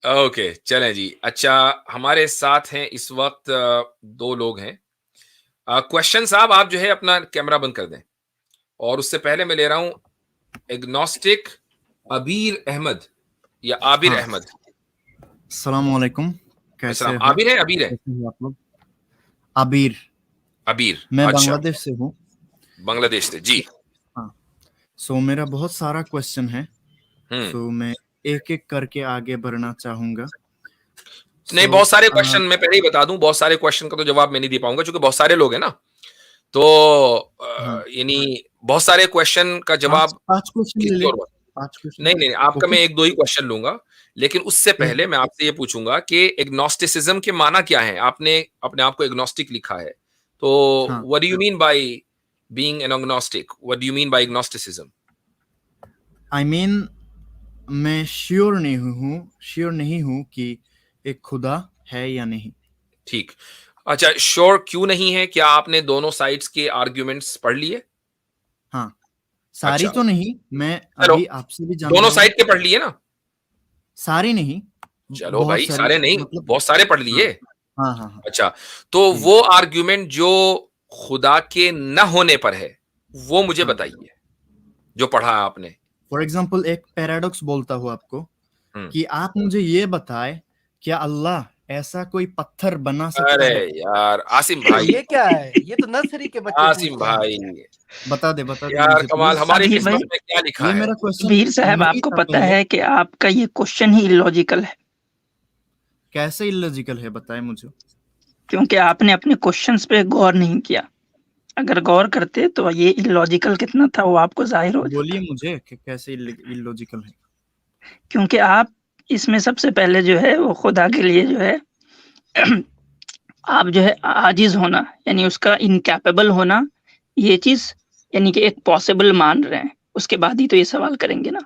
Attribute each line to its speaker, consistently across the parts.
Speaker 1: Okay, चलें जी। अच्छा, हमारे साथ हैं इस वक़्त 2 लोग हैं। क्वेश्चन साहब आप जो है अपना कैमरा बंद कर दें और उससे पहले मैं ले रहा हूँ एग्नोस्टिक अबीर अहमद या आबिर
Speaker 2: हाँ,
Speaker 1: अहमद।
Speaker 2: अस्सलाम वालेकुम, कैसे
Speaker 1: अस्सलाम,
Speaker 2: हो?
Speaker 1: आबिर है, अबीर है?
Speaker 2: कैसे हो आप लोग? आबिर,
Speaker 1: अबीर,
Speaker 2: मैं
Speaker 1: अच्छा,
Speaker 2: बांग्लादेश से हूँ।
Speaker 1: बांग्लादेश से, जी।
Speaker 2: हाँ, सो मेरा बहुत सारा क्वेश्चन है,
Speaker 1: हुँ।
Speaker 2: सो मैं एक-एक करके आगे बढ़ना चाहूँगा।
Speaker 1: नहीं,
Speaker 2: सो
Speaker 1: बहुत सारे क्वेश्चन मैं पहले ही बता दूँ, बहुत सारे क्वेश्चन का तो जवाब मैं नहीं दे पाऊँगा क्योंकि बहुत सारे लोग हैं ना। तो
Speaker 2: हाँ,
Speaker 1: यानी बहुत सारे क्वेश्चन का
Speaker 2: 5
Speaker 1: जवाब
Speaker 2: 5 क्वेश्चन ले
Speaker 1: किसी
Speaker 2: लें,
Speaker 1: और वक़्त।
Speaker 2: 5 क्वेश्चन,
Speaker 1: नहीं, नहीं, आपका
Speaker 2: ओके?
Speaker 1: मैं 1-2 ही क्वेश्चन लूँगा, लेकिन उससे
Speaker 2: ठीक
Speaker 1: पहले
Speaker 2: है।
Speaker 1: मैं आपसे ये पूछूँगा कि एग्नोस्टिसिज़्म के माना क्या है? आपने अपने आप को एग्नोस्टिक लिखा है, तो
Speaker 2: हाँ,
Speaker 1: what do you mean by being an agnostic? What do you mean by agnosticism?
Speaker 2: I mean मैं श्योर नहीं हूँ कि एक खुदा है या नहीं।
Speaker 1: ठीक। अच्छा, श्योर क्यों नहीं है? क्या आपने दोनों साइड्स के आर्गुमेंट्स पढ़ लिए?
Speaker 2: हाँ, सारी
Speaker 1: अच्छा,
Speaker 2: तो नहीं, मैं
Speaker 1: चलो,
Speaker 2: अभी आपसे भी
Speaker 1: दोनों
Speaker 2: जानना हूँ।
Speaker 1: साइड के पढ़ लिए ना?
Speaker 2: सारी नहीं,
Speaker 1: चलो
Speaker 2: बहुत
Speaker 1: भाई,
Speaker 2: सारी
Speaker 1: सारे नहीं,
Speaker 2: मतलब
Speaker 1: बहुत सारे पढ़
Speaker 2: हाँ,
Speaker 1: लिए।
Speaker 2: हाँ, हाँ, हाँ,
Speaker 1: अच्छा, तो
Speaker 2: जी,
Speaker 1: वो आर्गुमेंट जो खुदा के न होने पर है, वो मुझे
Speaker 2: हाँ।
Speaker 1: बताइए, जो पढ़ा है आपने।
Speaker 2: फॉर एग्जाम्पल एक पैराडॉक्स बोलता हूँ आपको
Speaker 1: हुँ।
Speaker 2: कि आप मुझे ये बताएं, क्या अल्लाह ऐसा कोई पत्थर बना सकता
Speaker 1: अरे
Speaker 2: है?
Speaker 1: यार! आसिम भाई,
Speaker 3: ये क्या है? ये तो नर्सरी के बच्चे
Speaker 1: आसिम
Speaker 3: पूछते हैं
Speaker 1: भाई,
Speaker 3: हमसे।
Speaker 2: बता दे
Speaker 1: यार
Speaker 2: मुझे
Speaker 1: कमाल,
Speaker 2: प्लीज।
Speaker 1: हमारी
Speaker 4: अबीर
Speaker 1: किस्मत
Speaker 4: भाई,
Speaker 1: में क्या लिखा
Speaker 2: ये
Speaker 1: है?
Speaker 2: मेरा क्वेश्चन
Speaker 4: वीर साहब
Speaker 2: नहीं
Speaker 4: आपको
Speaker 2: था
Speaker 4: पता
Speaker 2: पहले।
Speaker 4: है कि आपका ये क्वेश्चन ही इलॉजिकल है,
Speaker 2: कैसे इलॉजिकल है बताएं मुझे।
Speaker 4: क्योंकि आपने अपने क्वेश्चंस पे गौर नहीं किया। अगर गौर करते तो ये इलॉजिकल कितना था वो आपको जाहिर हो
Speaker 2: बोलिए
Speaker 4: जाता।
Speaker 2: मुझे कि कैसे इलॉजिकल है।
Speaker 4: क्योंकि आप इसमें सबसे पहले जो है वो खुदा के लिए जो है आप जो है आजिज होना यानी उसका इनकैपेबल होना, ये चीज यानी कि एक पॉसिबल मान रहे हैं, उसके बाद ही तो ये सवाल करेंगे ना।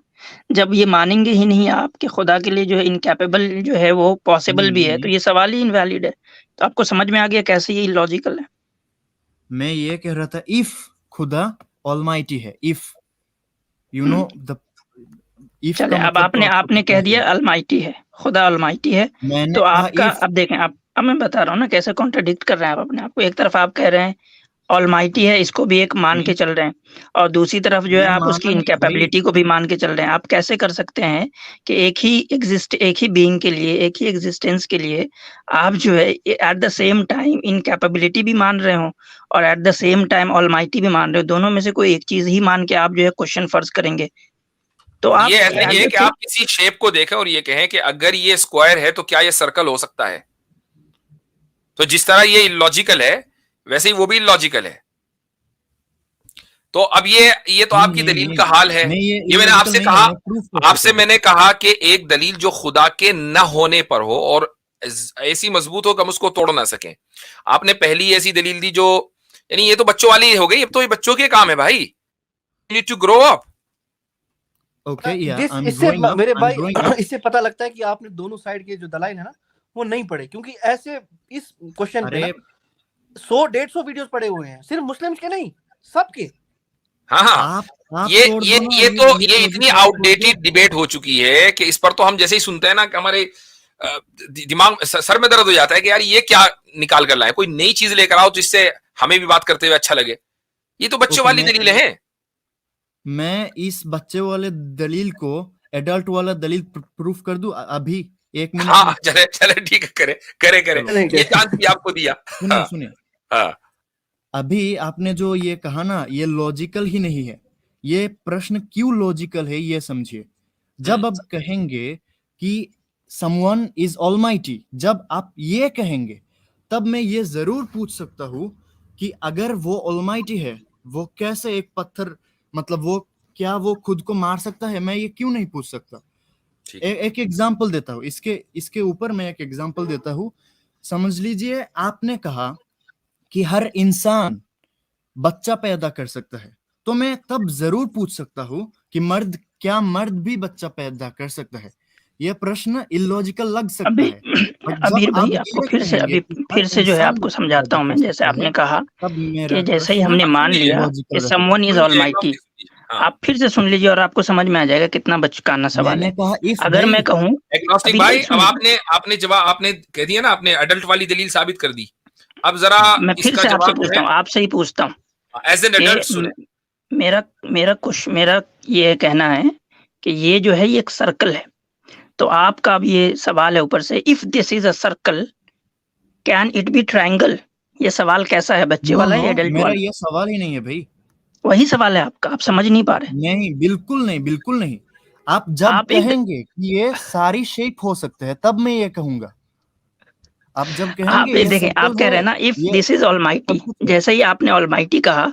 Speaker 4: जब ये मानेंगे ही नहीं आप कि खुदा के लिए जो है इनकैपेबल जो है वो पॉसिबल भी है, तो
Speaker 2: नहीं,
Speaker 4: ये सवाल ही इनवैलिड है। तो आपको समझ में आ गया कैसे ये इलॉजिकल है।
Speaker 2: मैं ये कह रहा था इफ खुदा ऑलमाइटी है, if you know the if
Speaker 4: चले,
Speaker 2: का
Speaker 4: अब
Speaker 2: मतलब तो
Speaker 4: आपने
Speaker 2: आपको
Speaker 4: आपने
Speaker 2: पता
Speaker 4: कह
Speaker 2: ही
Speaker 4: दिया
Speaker 2: है।
Speaker 4: अलमाइटी है, खुदा अलमाइटी है।
Speaker 2: मैंने
Speaker 4: तो
Speaker 2: कहा
Speaker 4: आपका
Speaker 2: इफ।
Speaker 4: अब देखें आप, अब मैं बता रहा हूँ ना कैसे कॉन्ट्रडिक्ट कर रहे हैं आप अपने आप को। एक तरफ आप कह रहे हैं ऑलमाइटी है, इसको भी एक मान के
Speaker 2: नहीं,
Speaker 4: चल रहे हैं, और दूसरी तरफ जो है
Speaker 2: ये
Speaker 4: आप उसकी
Speaker 2: माना नहीं भाई।
Speaker 4: इनकैपेबिलिटी को भी मान के चल रहे हैं। आप कैसे कर सकते हैं कि एक ही बीइंग के लिए, एक ही एग्जिस्टेंस के लिए आप जो है at the same time incapability भी मान रहे हो और at the same time almighty भी मान रहे हो? दोनों में से कोई एक चीज ही मान के आप जो है क्वेश्चन फर्ज करेंगे, तो आप
Speaker 1: ये ऐसा
Speaker 4: एट
Speaker 1: ही है
Speaker 4: द
Speaker 1: कि आप किसी शेप को देखें और ये कहें कि अगर ये स्क्वायर है, तो क्या ये सर्कल हो सकता है? तो जिस तरह ये इलॉजिकल है, वैसे ही वो भी इलॉजिकल है। तो अब ये तो
Speaker 2: नहीं
Speaker 1: आपकी
Speaker 2: नहीं
Speaker 1: दलील
Speaker 2: नहीं
Speaker 1: का हाल है।
Speaker 2: नहीं, ये
Speaker 1: ये मैंने
Speaker 2: इलॉजिकल
Speaker 1: आपसे
Speaker 2: नहीं है,
Speaker 1: कहा,
Speaker 2: मैं प्रूफ कर देता
Speaker 1: आपसे
Speaker 2: हूँ।
Speaker 1: मैंने कहा कि एक दलील जो खुदा के न होने पर हो और ऐसी मजबूत हो कि हम उसको तोड़ ना सकें। आपने पहली ऐसी दलील दी जो, यानी ये तो बच्चों वाली हो गई, अब तो ये बच्चों के काम है भाई। Need to grow up.
Speaker 2: Okay या
Speaker 3: दिस
Speaker 2: आई एम
Speaker 3: इससे
Speaker 2: ग्रोइंग अप,
Speaker 3: मेरे
Speaker 2: आई एम
Speaker 3: भाई
Speaker 2: ग्रोइंग अप।
Speaker 3: इससे पता लगता है कि आपने दोनों साइड के जो दलाइल है ना वो नहीं पढ़े, क्योंकि ऐसे इस क्वेश्चन पे ना
Speaker 2: अरे
Speaker 3: 100-150 वीडियोस पड़े हुए हैं, सिर्फ मुस्लिम्स के नहीं, सबके।
Speaker 1: हाँ, हाँ।
Speaker 2: आप
Speaker 1: ये
Speaker 2: तोड़
Speaker 1: ये
Speaker 2: दो ना,
Speaker 1: ये तो
Speaker 2: ये
Speaker 1: ये इतनी
Speaker 2: लॉजिक आप तोड़ दो।
Speaker 1: आउटडेटेड डिबेट हो चुकी है कि इस पर तो हम जैसे ही सुनते हैं ना कि हमारे दिमाग सर में दर्द हो जाता है कि यार ये क्या निकाल कर लाए, कोई नई चीज लेकर आओ जिससे हमें भी बात करते हुए अच्छा लगे। ये तो बच्चों
Speaker 2: ओके,
Speaker 1: वाली दलीलें हैं।
Speaker 2: मैं इस बच्चे वाले दलील को एडल्ट वाला दलील प्रूफ कर दूं अभी 1 मिनट
Speaker 1: हाँ,
Speaker 2: में।
Speaker 1: चले चले, ठीक है, करे करे करे।
Speaker 2: चलो
Speaker 3: नहीं
Speaker 1: ये चांस भी आपको दिया।
Speaker 2: सुनिए
Speaker 1: हाँ,
Speaker 2: सुनिए,
Speaker 1: हाँ।
Speaker 2: अभी आपने जो ये कहा ना ये लॉजिकल ही नहीं है। ये प्रश्न क्यों लॉजिकल है ये समझिए। जब अब कहेंगे कि समवन इज ऑलमाइटी, जब आप ये कहेंगे तब मैं ये जरूर पूछ सकता हूं कि अगर वो ऑलमाइटी है वो कैसे एक पत्थर, मतलब वो क्या वो खुद को मार सकता है? मैं ये क्यों नहीं पूछ सकता?
Speaker 1: ठीक है।
Speaker 2: एक एग्जाम्पल देता हूँ, इसके इसके ऊपर मैं एक एग्जाम्पल देता हूँ। समझ लीजिए आपने कहा कि हर इंसान बच्चा पैदा कर सकता है, तो मैं तब जरूर पूछ सकता हूँ कि मर्द भी बच्चा पैदा कर सकता है? यह प्रश्न इलॉजिकल लग सकता
Speaker 4: अभी
Speaker 2: है, बट जब
Speaker 4: अबीर भाई
Speaker 2: आप
Speaker 4: आपको
Speaker 2: ये
Speaker 4: फिर से
Speaker 2: कहेंगे
Speaker 4: अभी
Speaker 2: कि हर
Speaker 4: फिर से जो है
Speaker 2: इंसान
Speaker 4: आपको
Speaker 2: बच्चा
Speaker 4: समझाता
Speaker 2: पैदा
Speaker 4: हूँ
Speaker 2: कर
Speaker 4: मैं। जैसे
Speaker 2: सकता है,
Speaker 4: आपने कहा
Speaker 2: तब
Speaker 4: कि
Speaker 2: मेरा
Speaker 4: जैसे ही
Speaker 2: प्रश्न
Speaker 4: हमने मान
Speaker 1: सुनिए,
Speaker 4: लिया कि
Speaker 2: लॉजिकल रहेगा।
Speaker 4: समवन इज
Speaker 1: सुनिए, एकदम
Speaker 4: ऑलमाइटी,
Speaker 1: से सुनिए। हाँ।
Speaker 4: आप फिर से सुन लीजिए और आपको समझ में आ जाएगा कितना बचकाना सवाल
Speaker 2: मैंने
Speaker 4: है।
Speaker 2: कहा इफ
Speaker 4: अगर
Speaker 2: नहीं,
Speaker 4: मैं कहूँ
Speaker 1: एग्नोस्टिक
Speaker 4: अभी
Speaker 1: भाई,
Speaker 4: नहीं
Speaker 1: अब
Speaker 4: सुनिए,
Speaker 1: आपने जवाब आपने कह दिया ना, आपने अडल्ट वाली दलील साबित कर दी। अब जरा
Speaker 4: मैं फिर
Speaker 1: इसका
Speaker 4: से आपसे
Speaker 1: जवाब जो
Speaker 4: पूछता
Speaker 1: है
Speaker 4: हूँ, आपसे ही पूछता हूँ
Speaker 1: एज एन
Speaker 4: कि
Speaker 1: एडल्ट सुने।
Speaker 4: मेरा मेरा ये कहना है कि ये जो है ये एक सर्कल है। तो आपका अब ये सवाल है ऊपर से, if this is a circle can it be triangle. ये सवाल कैसा है, बच्चे
Speaker 2: नो
Speaker 4: वाला
Speaker 2: नो,
Speaker 4: या एडल्ट
Speaker 2: मेरा
Speaker 4: वाला?
Speaker 2: ये सवाल ही नहीं है भाई।
Speaker 4: वही सवाल है आपका, आप समझ नहीं पा रहे।
Speaker 2: नहीं, बिल्कुल नहीं, बिल्कुल नहीं। आप जब
Speaker 4: आप एक
Speaker 2: कहेंगे कि ये सारी शेप हो सकते हैं तब मैं ये कहूंगा। आप जब कहेंगे
Speaker 4: आप ये
Speaker 2: ये
Speaker 4: देखें, आप
Speaker 2: सर्कल
Speaker 4: कह
Speaker 2: है,
Speaker 4: रहे हैं ना इफ
Speaker 2: ये
Speaker 4: दिस इज ऑलमाइटी,
Speaker 2: सब कुछ है।
Speaker 4: जैसे ही आपने ऑलमाइटी कहा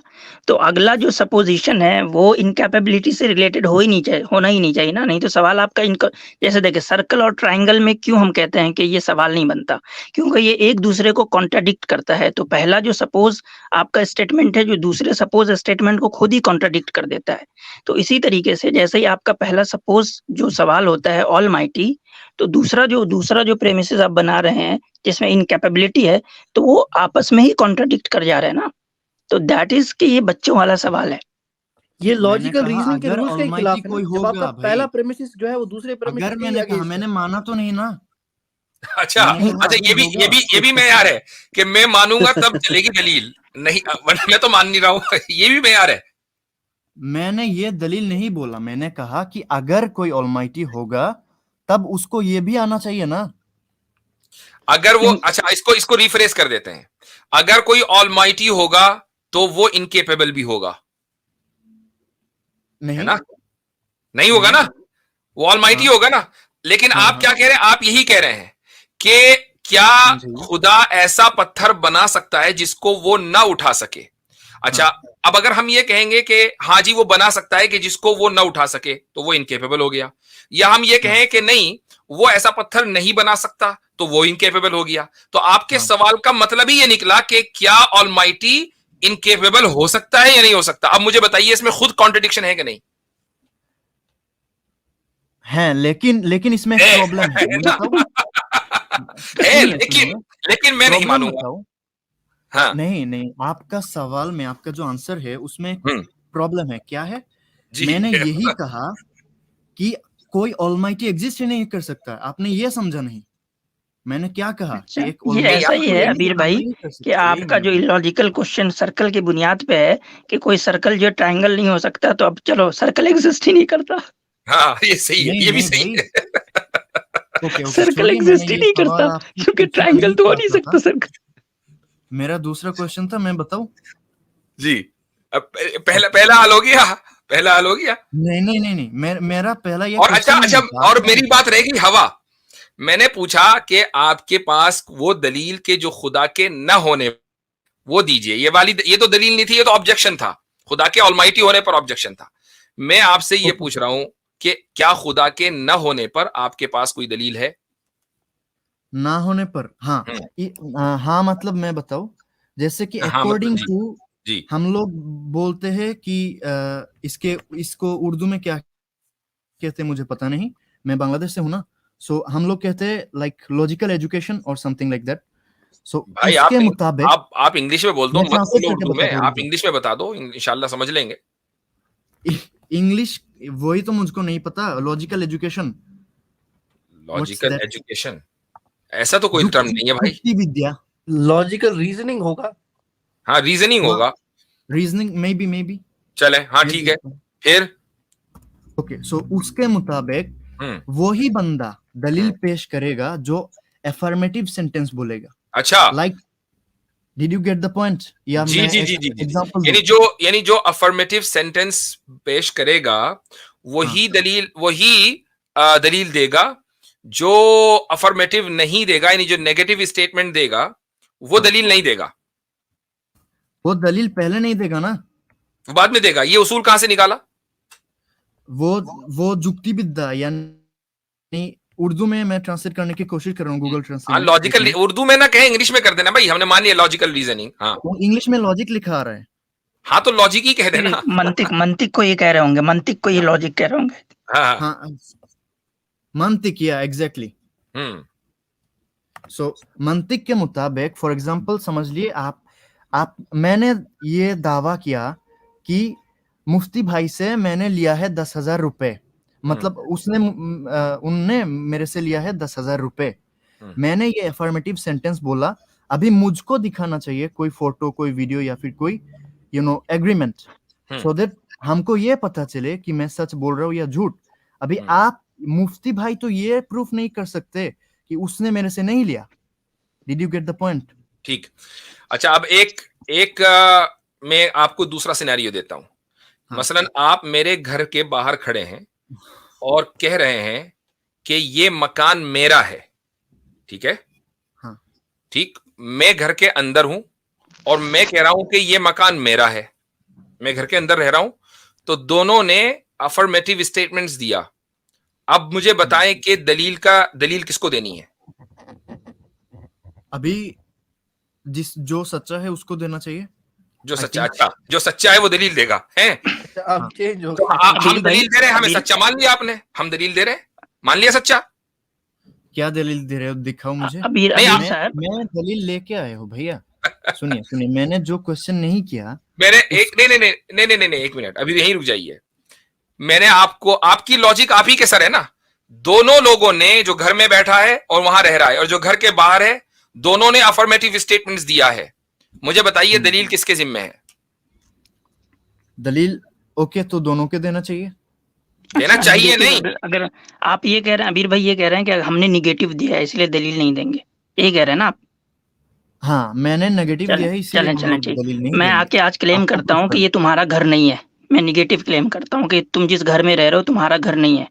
Speaker 4: तो अगला जो सपोजिशन है वो इनकैपेबिलिटी से रिलेटेड हो ही नहीं चाहिए, होना ही नहीं चाहिए ना, नहीं तो सवाल आपका इनका, जैसे देखिए सर्कल और ट्रायंगल में क्यों हम कहते हैं कि ये सवाल नहीं बनता, क्योंकि ये एक दूसरे को कॉन्ट्राडिक्ट करता है। तो पहला जो सपोज आपका स्टेटमेंट है जो दूसरे सपोज स्टेटमेंट को खुद ही कॉन्ट्राडिक्ट कर देता है। तो इसी तरीके से जैसे ही आपका पहला सपोज जो सवाल होता है ऑलमाइटी, तो दूसरा जो प्रेमिसेस आप बना रहे हैं जिसमें इनकैपेबिलिटी है, तो वो आपस में ही कॉन्ट्राडिक्ट कर जा रहे हैं ना। तो दैट इज कि ये बच्चों वाला सवाल है।
Speaker 3: ये
Speaker 2: मैंने
Speaker 3: लॉजिकल
Speaker 2: कहा
Speaker 3: रीजनिंग के
Speaker 2: अगर
Speaker 3: रूल्स के
Speaker 2: ऑलमाइटी
Speaker 3: खिलाफ है ना,
Speaker 2: कोई
Speaker 3: जब आपका
Speaker 2: होगा
Speaker 3: पहला
Speaker 2: भाई,
Speaker 3: प्रेमिसिस जो है वो दूसरे प्रेमिसिस
Speaker 2: अगर
Speaker 3: के
Speaker 2: मैंने कहा,
Speaker 3: अगेंस्ट है।
Speaker 2: मैंने माना तो नहीं ना।
Speaker 1: अच्छा
Speaker 2: मैंने कहा
Speaker 1: अच्छा,
Speaker 2: अगर होगा
Speaker 1: ये भी मेयार है कि मैं मानूंगा तब चलेगी दलील, नहीं वरना मैं तो मान नहीं रहा हूँ। ये भी मेयार है।
Speaker 2: मैंने ये दलील नहीं बोला, मैंने कहा कि अगर कोई ऑलमाइटी होगा तब उसको ये भी आना चाहिए ना।
Speaker 1: अगर वो, अच्छा इसको इसको रिफ्रेश कर देते हैं, अगर कोई ऑलमाइटी होगा तो वो इनकेपेबल भी होगा, है
Speaker 2: नहीं
Speaker 1: ना? नहीं होगा
Speaker 2: नहीं,
Speaker 1: ना, वो ऑलमाइटी
Speaker 2: हाँ
Speaker 1: होगा ना। लेकिन
Speaker 2: हाँ
Speaker 1: आप
Speaker 2: हाँ
Speaker 1: क्या कह रहे हैं, आप यही कह रहे हैं कि क्या
Speaker 2: हाँ जी,
Speaker 1: खुदा ऐसा पत्थर बना सकता है जिसको वो ना उठा सके? अच्छा,
Speaker 2: हाँ
Speaker 1: अब अगर हम ये कहेंगे कि हाँ जी वो बना सकता है कि जिसको वो ना उठा सके, तो वो इनकेपेबल हो गया। या हम ये
Speaker 2: हाँ
Speaker 1: कहें कि नहीं वो ऐसा पत्थर नहीं बना सकता, तो वो इनकेपेबल हो गया। तो आपके
Speaker 2: हाँ।
Speaker 1: सवाल का मतलब ही ये निकला कि क्या ऑलमाइटी इनकेपेबल हो सकता है या नहीं हो सकता? अब मुझे बताइए इसमें खुद कॉन्ट्रडिक्शन है कि नहीं
Speaker 2: है, लेकिन इसमें एक
Speaker 1: है?
Speaker 2: प्रॉब्लम है, मैं
Speaker 1: ना?
Speaker 2: बताऊं?
Speaker 1: है,
Speaker 2: सुनिए सुनिए,
Speaker 1: लेकिन मैं नहीं
Speaker 2: प्रॉब्लम
Speaker 1: मानूंगा।
Speaker 2: बताओ।
Speaker 1: हाँ।
Speaker 2: नहीं नहीं, आपका सवाल में आपका जो आंसर है उसमें
Speaker 1: हम्म।
Speaker 2: प्रॉब्लम है, क्या है?
Speaker 1: जी।
Speaker 2: मैंने यही कहा कि कोई ऑलमाइटी एग्जिस्ट ही नहीं कर सकता, आपने ये समझा नहीं। मैंने क्या कहा
Speaker 4: अच्छा,
Speaker 2: कि एक
Speaker 4: ये
Speaker 1: नहीं
Speaker 2: ऑलमाइटी
Speaker 4: ऐसा
Speaker 1: आप,
Speaker 4: ही
Speaker 2: कोई
Speaker 4: है
Speaker 2: एग्जिस्ट
Speaker 4: अबीर
Speaker 2: ही
Speaker 4: भाई
Speaker 2: नहीं कर
Speaker 4: कि
Speaker 2: सकता, यही
Speaker 4: आपका
Speaker 2: मैंने
Speaker 4: जो
Speaker 2: बोला।
Speaker 4: इलॉजिकल क्वेश्चन सर्कल की बुनियाद पे है कि कोई सर्कल जो ट्रायंगल नहीं हो सकता, तो अब चलो सर्कल एग्जिस्ट ही नहीं करता।
Speaker 1: हाँ ये सही है,
Speaker 2: नहीं
Speaker 1: ये भी
Speaker 2: नहीं
Speaker 1: सही
Speaker 2: भाई,
Speaker 1: है।
Speaker 2: ओके ओके,
Speaker 4: सर्कल
Speaker 2: छोड़िए, मैंने
Speaker 4: एग्जिस्ट ही
Speaker 2: ये
Speaker 4: नहीं
Speaker 2: सवाल
Speaker 4: करता
Speaker 2: आपकी
Speaker 4: क्योंकि
Speaker 2: पूछना
Speaker 4: ट्रायंगल
Speaker 2: नहीं
Speaker 4: तो हो नहीं
Speaker 2: चाहता
Speaker 4: सकता
Speaker 2: था।
Speaker 4: सर्कल।
Speaker 2: मेरा दूसरा क्वेश्चन था, मैं बताऊं?
Speaker 1: जी, अब पहला
Speaker 2: ओके,
Speaker 1: पहला हल हो गया, पहला हल हो गया।
Speaker 2: नहीं नहीं नहीं नहीं, मेरा पहला ये
Speaker 1: और अच्छा
Speaker 2: क्वेश्चन ही
Speaker 1: अच्छा,
Speaker 2: नहीं था,
Speaker 1: और
Speaker 2: आपने
Speaker 1: मेरी बात रह गई हवा। मैंने पूछा कि आपके पास वो दलील के जो खुदा के न होने, वो दीजिए। ये वाली, ये तो दलील नहीं थी, ये तो ऑब्जेक्शन था। खुदा के ऑलमाइटी होने पर ऑब्जेक्शन था। मैं आपसे ये
Speaker 2: ओके,
Speaker 1: पूछ रहा हूं कि क्या खुदा के न होने पर आपके पास कोई दलील है?
Speaker 2: ना होने पर हाँ,
Speaker 1: हम्म,
Speaker 2: हाँ मतलब मैं बताऊं, जैसे कि
Speaker 1: हाँ मतलब
Speaker 2: अकॉर्डिंग
Speaker 1: जी।
Speaker 2: टू
Speaker 1: जी।
Speaker 2: हम लोग बोलते हैं कि इसको उर्दू में क्या कहते हैं मुझे पता नहीं, मैं बांग्लादेश से हूं ना। सो हम लोग कहते हैं लाइक लॉजिकल एजुकेशन और समथिंग लाइक दैट। सो
Speaker 1: भाई
Speaker 2: उसके मुताबिक
Speaker 1: आप इंग्लिश में बोल दो,
Speaker 2: मैं
Speaker 1: मत
Speaker 2: ट्रांसलेट
Speaker 1: बोलो
Speaker 2: करके
Speaker 1: उर्दू में,
Speaker 2: बताता हूँ, रुक
Speaker 1: आप इंग्लिश में बता दो, इंशाल्लाह समझ लेंगे।
Speaker 2: इंग्लिश वही तो मुझको नहीं पता, logical education, what's
Speaker 1: logical
Speaker 2: that?
Speaker 1: Education, ऐसा तो कोई टर्म नहीं है भाई।
Speaker 2: युक्ति विद्या,
Speaker 3: लॉजिकल रीजनिंग होगा।
Speaker 1: हाँ रीजनिंग
Speaker 2: हाँ,
Speaker 1: होगा।
Speaker 2: रीजनिंग, मे बी
Speaker 1: चले, हाँ
Speaker 2: ये
Speaker 1: ठीक है।
Speaker 2: देखते हैं।
Speaker 1: फिर
Speaker 2: ओके, सो उसके मुताबिक
Speaker 1: हम्म
Speaker 2: वही बंदा दलील
Speaker 1: हम्म,
Speaker 2: पेश करेगा जो अफर्मेटिव सेंटेंस बोलेगा।
Speaker 1: अच्छा।
Speaker 2: Like, did you get the point? या
Speaker 1: जी
Speaker 2: मैं
Speaker 1: जी
Speaker 2: एक
Speaker 1: जी जी जी जी।
Speaker 2: एग्जांपल दूं?
Speaker 1: यानी जो अफर्मेटिव सेंटेंस पेश करेगा,
Speaker 2: हाँ,
Speaker 1: वही दलील देगा। जो अफर्मेटिव नहीं देगा, यानी जो नेगेटिव स्टेटमेंट देगा, वो
Speaker 2: हाँ,
Speaker 1: दलील नहीं देगा,
Speaker 2: वो दलील पहले नहीं देगा ना।
Speaker 1: वो बाद में देगा। ये उसूल कहां से निकाला?
Speaker 2: वो वो जुक्ति विद्या, यानी उर्दू में मैं ट्रांसलेट करने की कोशिश कर रहा हूँ गूगल ट्रांसलेट
Speaker 1: हाँ
Speaker 2: में, एक
Speaker 1: लॉजिकल,
Speaker 2: मिनट।
Speaker 1: उर्दू में ना कहे, इंग्लिश में कर देना भाई, हमने मान लिया लॉजिकल रीजनिंग। हाँ
Speaker 2: वो इंग्लिश में लॉजिक लिखा आ रहा है।
Speaker 1: हाँ, तो लॉजिक ही कह
Speaker 4: ये
Speaker 1: देना।
Speaker 4: मंतिक मंतिक को ये कह रहे होंगे, मंतिक को ये लॉजिक कह रहे होंगे।
Speaker 1: हाँ हाँ।
Speaker 2: हाँ, मंतिक, या एग्जैक्टली।
Speaker 1: हम्म
Speaker 2: सो मंतिक के मुताबिक, फॉर एग्जांपल समझ लिए आप मैंने ये दावा किया कि मुफ्ती भाई से मैंने लिया है 10,000 रुपए, मतलब उनने मेरे से लिया है 10,000 रुपए। मैंने ये अफर्मेटिव सेंटेंस बोला, अभी मुझको दिखाना चाहिए कोई फोटो, कोई वीडियो या फिर कोई एग्रीमेंट, सो दैट हमको ये पता चले कि मैं सच बोल रहा हूँ या झूठ। अभी आप मुफ्ती भाई तो ये प्रूफ नहीं कर सकते कि उसने मेरे से नहीं लिया। Did you get the point?
Speaker 1: ठीक। अच्छा, अब एक मैं आपको दूसरा सिनेरियो देता हूं। मसलन आप मेरे घर के बाहर खड़े हैं और कह रहे हैं कि ये मकान मेरा है, ठीक है?
Speaker 2: हाँ।
Speaker 1: ठीक, मैं घर के अंदर हूं और मैं कह रहा हूं कि ये मकान मेरा है, मैं घर के अंदर रह रहा हूं, तो दोनों ने अफर्मेटिव स्टेटमेंट्स दिया। अब मुझे बताएं कि दलील किसको देनी है?
Speaker 2: अभी जो सच्चा है उसको देना चाहिए।
Speaker 1: जो सच्चा, अच्छा, जो सच्चा है वो दलील देगा, हैं?
Speaker 3: अब चेंज हो
Speaker 1: तो
Speaker 3: गया।
Speaker 1: हम दलील दे रहे हैं, हमें सच्चा मान लिया आपने, हम दलील दे रहे हैं, मान लिया सच्चा।
Speaker 2: क्या दलील दे रहे हो, दिखाओ मुझे। मैं दलील लेके आया हूँ भैया। सुनिए, मैंने जो क्वेश्चन नहीं किया,
Speaker 1: मैंने नहीं, एक मिनट, अभी यहीं रुक जाइए। मैंने आपकी लॉजिक आप ही के सर है ना। दोनों लोगों ने, जो घर में बैठा है और वहां रह रहा है और जो घर के बाहर है, दोनों ने अफर्मेटिव स्टेटमेंट्स दिया है। मुझे बताइए दलील किसके जिम्मे है?
Speaker 2: दलील ओके, तो दोनों के देना चाहिए।
Speaker 1: देना चाहिए नहीं।
Speaker 4: अगर आप ये कह रहे हैं, अबीर भाई ये कह रहे हैं कि हमने निगेटिव दिया है इसलिए दलील नहीं देंगे, ये कह रहे हैं ना आप?
Speaker 2: हाँ, मैंने नेगेटिव दिया है इसलिए
Speaker 4: चलें ठीक।
Speaker 2: दलील नहीं
Speaker 4: मैं आके आज क्लेम करता हूँ कि ये तुम्हारा घर नहीं है। मैं निगेटिव क्लेम करता हूँ कि तुम जिस घर में रह रहे हो तुम्हारा घर नहीं है।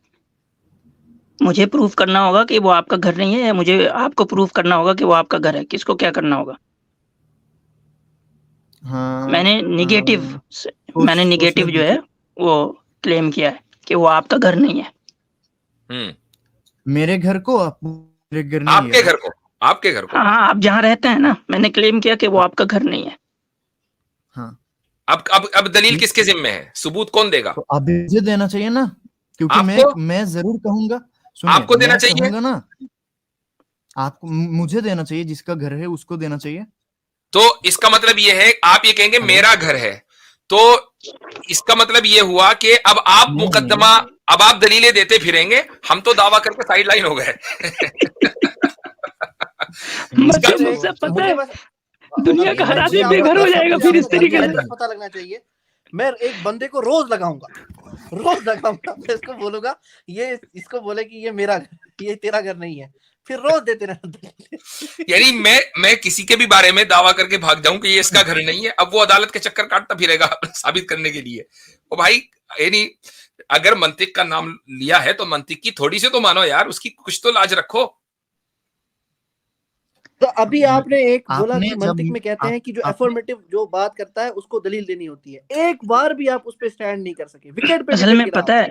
Speaker 4: मुझे प्रूफ करना होगा कि वो आपका घर नहीं है, या मुझे आपको प्रूफ करना होगा कि वो आपका घर है? किसको क्या करना होगा?
Speaker 2: हाँ,
Speaker 4: मैंने निगेटिव जो है वो क्लेम किया है कि वो आपका घर नहीं है।
Speaker 2: मेरे घर को मेरे घर नहीं,
Speaker 1: आपके घर को
Speaker 4: हाँ, आप जहाँ रहते हैं ना, मैंने क्लेम किया कि वो आपका घर नहीं है।
Speaker 2: हाँ।
Speaker 1: अब दलील किसके जिम्मे है? सबूत कौन देगा?
Speaker 2: तो अब मुझे देना चाहिए ना, क्योंकि मैं जरूर कहूंगा।
Speaker 1: आपको देना चाहिए
Speaker 2: ना, आपको मुझे देना चाहिए, जिसका घर है उसको देना चाहिए।
Speaker 1: तो इसका मतलब ये है, आप ये कहेंगे मेरा घर है, तो इसका मतलब ये हुआ कि अब आप मुकदमा, अब आप दलीलें देते फिरेंगे, हम तो दावा करके साइड लाइन हो गए।
Speaker 4: मुझे पता है दुनिया का हर आदमी बेघर हो जाएगा फिर इस तरीके से।
Speaker 3: पता लगना चाहिए। मैं एक बंदे को रोज लगाऊंगा, मैं इसको बोलूंगा, ये इसको बोले कि ये मेरा घर, ये तेरा घर नहीं है, फिर रोज देते रहना।
Speaker 1: यानी मैं किसी के भी बारे में दावा करके भाग जाऊं कि ये इसका घर नहीं है, अब वो अदालत के चक्कर काटता फिरेगा साबित करने के लिए। ओ भाई, यानी अगर मंतिक का नाम लिया है तो मंतिक की थोड़ी सी तो मानो यार, उसकी कुछ तो लाज रखो।
Speaker 3: तो अभी आपने एक बोला कि मंतिक में कहते हैं कि जो अफर्मेटिव जो बात करता है उसको दलील देनी होती है। एक बार भी आप उस पे स्टैंड नहीं कर सके, विकेट पे।
Speaker 4: असल में पता है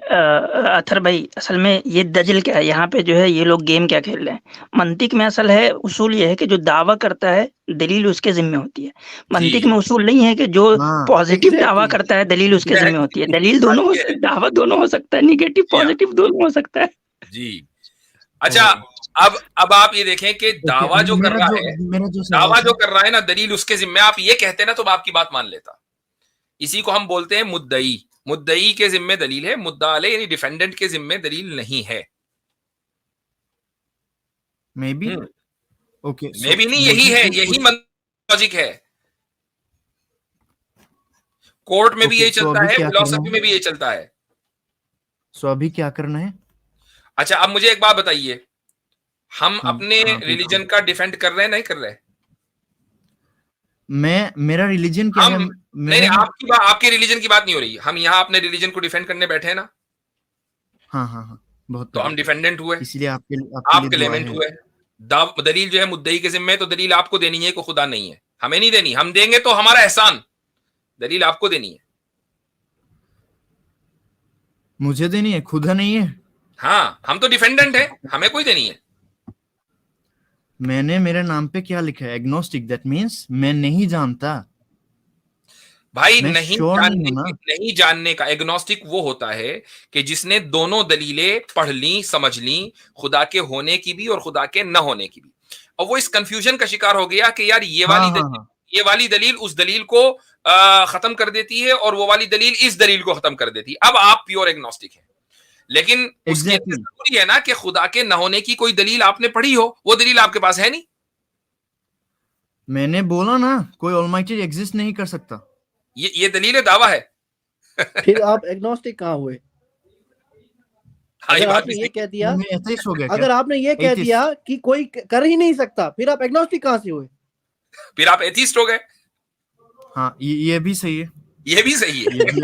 Speaker 4: अथर भाई, असल में ये दजल क्या है यहाँ पे, जो है ये लोग गेम क्या खेल रहे हैं। मंतिक में असल है उसूल ये है कि जो दावा करता है दलील उसके जिम्मे होती है। मंतिक में उसूल नहीं है कि जो पॉजिटिव दावा करता है दलील उसके जिम्मे होती है। दलील दोनों, दावा दोनों हो सकता है, निगेटिव पॉजिटिव दोनों हो सकता है।
Speaker 1: जी। अच्छा, अब आप ये देखें कि दावा जो कर रहा है ना, दलील उसके जिम्मे, आप ये कहते हैं ना तो मैं आपकी बात मान लेता। इसी को हम बोलते हैं मुद्दई के जिम्मे दलील है, मुद्दा अलैह यानी डिफेंडेंट के जिम्मे दलील नहीं है।
Speaker 2: मे बी
Speaker 1: नहीं, यही है, यही लॉजिक है। कोर्ट में भी यही चलता है, फिलॉसफी में भी यही चलता है।
Speaker 2: सो अभी क्या करना है?
Speaker 1: अच्छा, अब मुझे एक बात बताइए, हम अपने रिलीजन का डिफेंड कर रहे हैं नहीं कर रहे?
Speaker 2: मेरा रिलीजन क्या है?
Speaker 1: नहीं, आपकी रिलीजन की बात नहीं हो रही। हम यहाँ अपने रिलीजन को डिफेंड करने बैठे हैं ना।
Speaker 2: हाँ, बहुत।
Speaker 1: तो हम डिफेंडेंट हुए,
Speaker 2: इसलिए आप
Speaker 1: क्लेमेंट हुए। दलील जो है मुद्दई के जिम्मे, तो दलील आपको देनी है, को खुदा नहीं है, हमें नहीं देनी। हम देंगे तो हमारा एहसान, दलील आपको देनी है।
Speaker 2: मुझे देनी है, खुदा नहीं है।
Speaker 1: हाँ, हम तो डिफेंडेंट है, हमें कोई देनी है।
Speaker 2: मैंने मेरे नाम पे क्या लिखा है? एग्नोस्टिक, दैट मींस मैं नहीं जानता।
Speaker 1: भाई, नहीं जानने का एग्नोस्टिक वो होता है कि जिसने दोनों दलीलें पढ़ ली, समझ ली, खुदा के होने की भी और खुदा के न होने की भी, और वो इस कंफ्यूजन का शिकार हो गया कि यार ये वाली दलील उस दलील को खत्म कर देती है और वो वाली दलील इस दलील को खत्म कर देती है। अब आप प्योर एग्नोस्टिक हैं, लेकिन उसके लिए
Speaker 2: Exactly.
Speaker 1: जरूरी है ना कि खुदा के न होने की कोई दलील आपने पढ़ी हो, वो दलील आपके पास है नहीं।
Speaker 2: मैंने बोला ना, कोई ऑलमाइटी एग्जिस्ट नहीं कर सकता।
Speaker 1: ये दलील दावा है।
Speaker 3: फिर आप एग्नोस्टिक कहाँ हुए?
Speaker 1: हाँ, ये
Speaker 3: अगर
Speaker 1: बात
Speaker 3: आपने
Speaker 1: भी
Speaker 3: ये
Speaker 1: सही
Speaker 3: कह दिया,
Speaker 2: मैं एथिस्ट हो गया क्या?
Speaker 3: अगर आपने ये कह
Speaker 2: Atheist.
Speaker 3: दिया कि कोई कर ही नहीं सकता, फिर आप एग्नोस्टिक कहाँ से हुए?
Speaker 1: फिर आप एथिस्ट हो गए।
Speaker 2: हाँ, ये भी सही है।
Speaker 1: ये भी सही है।
Speaker 2: ये भी